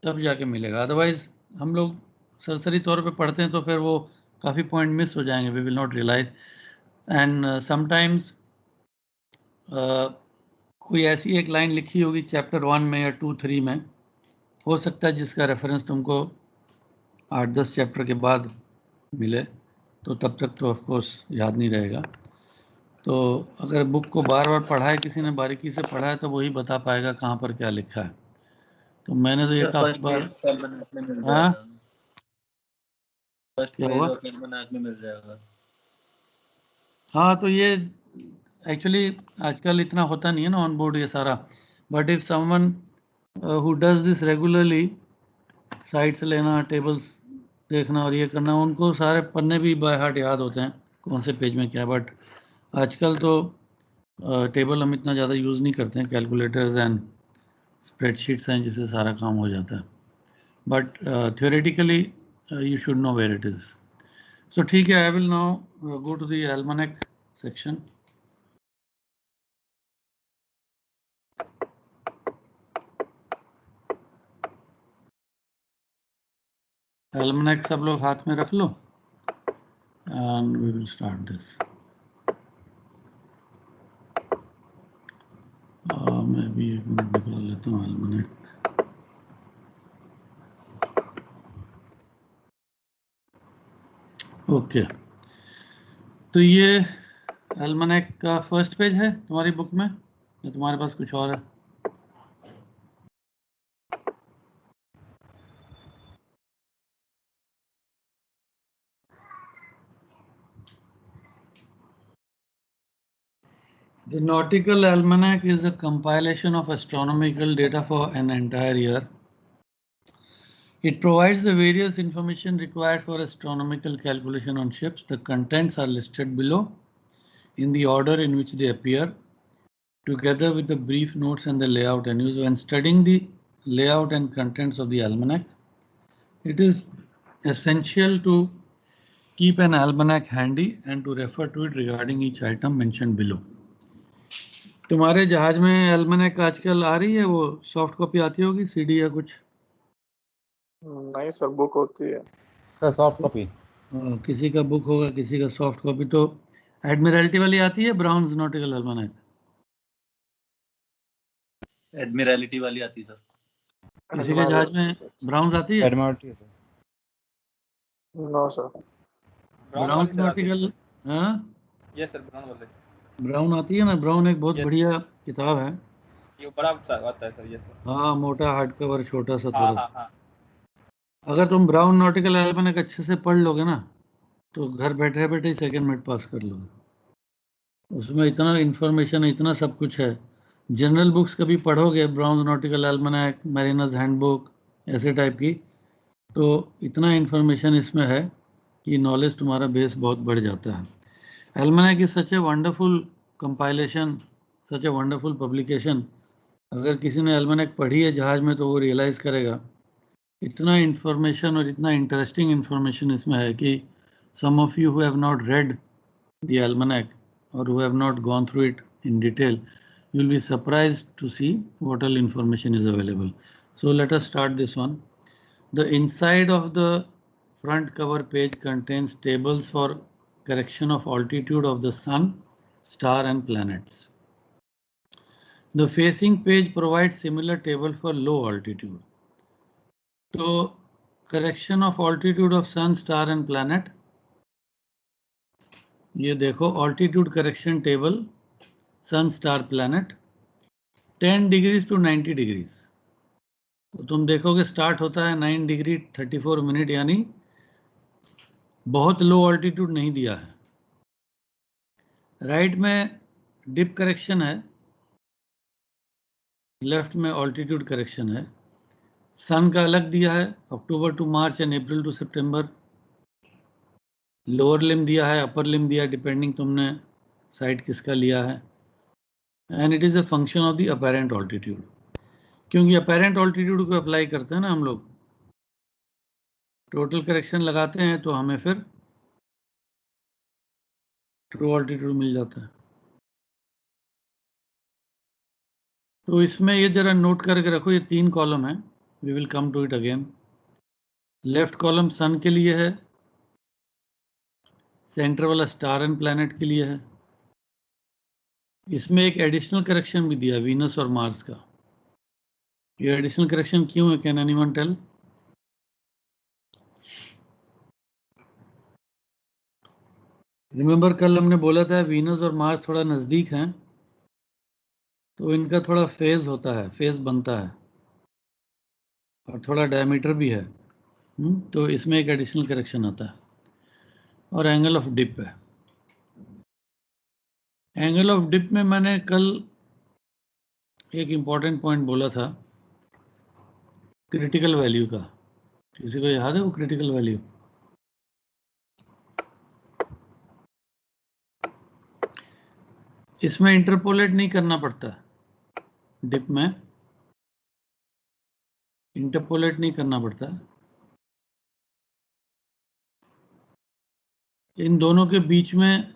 तब जाके मिलेगा, अदरवाइज हम लोग सरसरी तौर पे पढ़ते हैं तो फिर वो काफ़ी पॉइंट मिस हो जाएंगे, we will not realise. And sometimes कोई ऐसी एक लाइन लिखी होगी चैप्टर 1 में या 2-3 में, हो सकता है जिसका रेफरेंस तुमको 8-10 चैप्टर के बाद मिले, तो तब तक तो ऑफ कोर्स याद नहीं रहेगा। तो अगर बुक को बार बार पढ़ा है, किसी ने बारीकी से पढ़ा है, तो वही बता पाएगा कहाँ पर क्या लिखा है। तो मैंने तो ये काफी बार, हाँ क्या हुआ? में मिल जाएगा। हाँ, तो ये एक्चुअली आजकल इतना होता नहीं है ना ऑन बोर्ड ये सारा, but if someone who does this regularly, sites लेना, टेबल्स देखना और ये करना, उनको सारे पन्ने भी बाय हार्ट याद होते हैं कौन से पेज में क्या। बट आजकल तो टेबल हम इतना ज़्यादा यूज़ नहीं करते हैं, कैलकुलेटर्स एंड स्प्रेडशीट्स हैं जिससे सारा काम हो जाता है। But theoretically you should know where it is. So ठीक है, I will now go to the almanac section. Almanac सब लोग हाथ में रख लो and we will start this. मैं भी एक मिनट निकाल लेता हूँ almanac. ओके, तो ये almanac का फर्स्ट पेज है तुम्हारी बुक में या तुम्हारे पास कुछ और है? The Nautical Almanac is a compilation of astronomical data for an entire year. It provides the various information required for astronomical calculation on ships. The contents are listed below in the order in which they appear, together with the brief notes and the layout and use. When studying the layout and contents of the almanac, it is essential to keep an almanac handy and to refer to it regarding each item mentioned below. तुम्हारे जहाज में एल्मनेक आजकल आ रही है, वो soft copy आती होगी, CD या कुछ? नहीं सर, बुक होती है सर सॉफ्ट कॉपी। किसी का बुक होगा, किसी का सॉफ्ट कॉपी। तो एडमिरल्टी वाली आती है ब्राउन्स नॉटिकल एल्मनेक? एडमिरलिटी वाली आती है सर। किसी के जहाज में ब्राउन्स आती है? एडमिरल्टी है sir. No sir, Brown's nautical, हाँ यस सर, ब्राउन वाले। ब्राउन आती है ना, ब्राउन एक बहुत Yes. बढ़िया किताब है। ये बड़ा सा आता है सर, यस सर। हाँ, मोटा हार्ड कवर, छोटा सा हाँ थोड़ा हाँ सा। हाँ। अगर तुम ब्राउन नॉटिकल एल्मनेक अच्छे से पढ़ लोगे ना, तो घर बैठे बैठे ही सेकंड मिड पास कर लोगे। उसमें इतना इंफॉर्मेशन, इतना सब कुछ है। जनरल बुक्स कभी पढ़ोगे, ब्राउन नॉटिकल एल्मनेक, मैरिनर्स हैंडबुक, ऐसे टाइप की, तो इतना इंफॉर्मेशन इसमें है कि नॉलेज तुम्हारा बेस बहुत बढ़ जाता है। Almanac is such a wonderful compilation, such a wonderful publication. अगर किसी ने एल्मनेक पढ़ी है जहाज में, तो वो रियलाइज़ करेगा इतना इंफॉर्मेशन और इतना इंटरेस्टिंग इंफॉर्मेशन इसमें है कि some of you who have not read the almanac or who have not gone through it in detail, you will be surprised to see what all information is available. So let us start this one. The inside of the front cover page contains tables for correction of altitude of the sun, star and planets. The facing page provides similar table for low altitude. So correction of altitude of sun, star and planet, ये देखो altitude correction table, sun star planet, 10 degrees to 90 degrees. तो तुम देखोगे start होता है 9 degree 34 minute, यानी बहुत लो altitude नहीं दिया है। राइट में डिप करेक्शन है, लेफ्ट में ऑल्टीट्यूड करेक्शन है। सन का अलग दिया है, October to March and April to September. Lower limb दिया है, अपर लिम दिया है, डिपेंडिंग तुमने साइड किसका लिया है। And it is a function of the apparent altitude, क्योंकि अपेरेंट ऑल्टीट्यूड को अप्लाई करते हैं ना हम लोग, टोटल करेक्शन लगाते हैं तो हमें फिर ट्रू ऑल्टीट्यूड मिल जाता है। तो इसमें ये जरा नोट करके रखो, ये 3 कॉलम है, we will come to it again. Left column sun के लिए है, सेंटर वाला स्टार एंड प्लैनेट के लिए है। इसमें एक एडिशनल करेक्शन भी दिया वीनस और मार्स का। ये एडिशनल करेक्शन क्यों है, कैन एनीवन टेल? रिमेंबर कल हमने बोला था वीनस और मार्स थोड़ा नजदीक हैं, तो इनका थोड़ा फेज होता है, फेज बनता है और थोड़ा डायमीटर भी है। तो इसमें एक एडिशनल करेक्शन आता है। और एंगल ऑफ डिप है। एंगल ऑफ डिप में मैंने कल एक इंपॉर्टेंट पॉइंट बोला था, क्रिटिकल वैल्यू का। किसी को याद है वो क्रिटिकल वैल्यू? इसमें इंटरपोलेट नहीं करना पड़ता, डिप में इंटरपोलेट नहीं करना पड़ता। इन दोनों के बीच में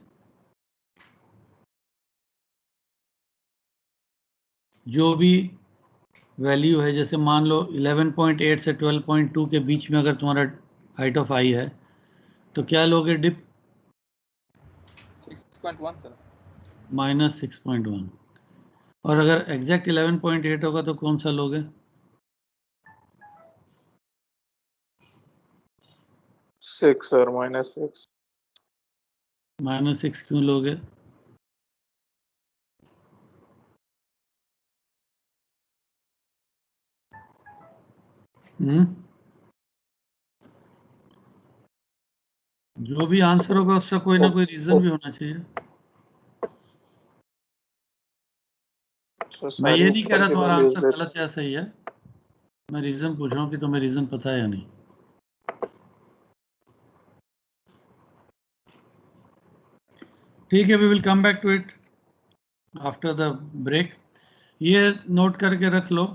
जो भी वैल्यू है, जैसे मान लो 11.8 से 12.2 के बीच में अगर तुम्हारा हाइट ऑफ आई है, तो क्या लोगे डिप? 6.1 सर। -6.1। और अगर एग्जैक्ट 11.8 होगा तो कौन सा लोगे? 6 सर, -6। -6 क्यों लोगे? जो भी आंसर होगा उसका कोई ना कोई रीजन भी होना चाहिए। मैं ये नहीं कह रहा तुम्हारा आंसर गलत या सही है, मैं रीजन पूछ रहा हूँ कि तुम्हें रीजन पता है या नहीं। ठीक है, we will come back to it after the break. ये नोट करके रख लो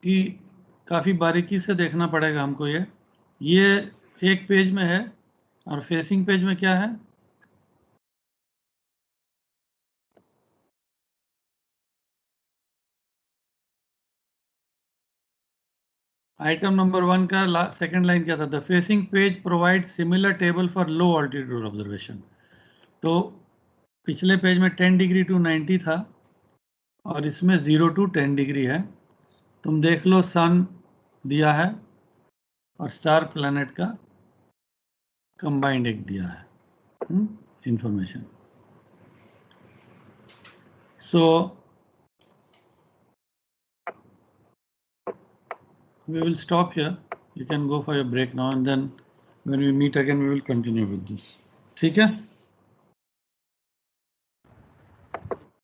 कि काफ़ी बारीकी से देखना पड़ेगा हमको। ये एक पेज में है और फेसिंग पेज में क्या है? आइटम नंबर 1 का सेकंड लाइन क्या था? The facing page provide similar table for low altitude observation. तो पिछले पेज में 10 डिग्री टू 90 था और इसमें 0 टू 10 डिग्री है। तुम देख लो, सन दिया है और स्टार प्लैनेट का कंबाइंड एक दिया है information. So we will stop here. You can go for your break now, and then when we meet again we will continue with this. ठीक है?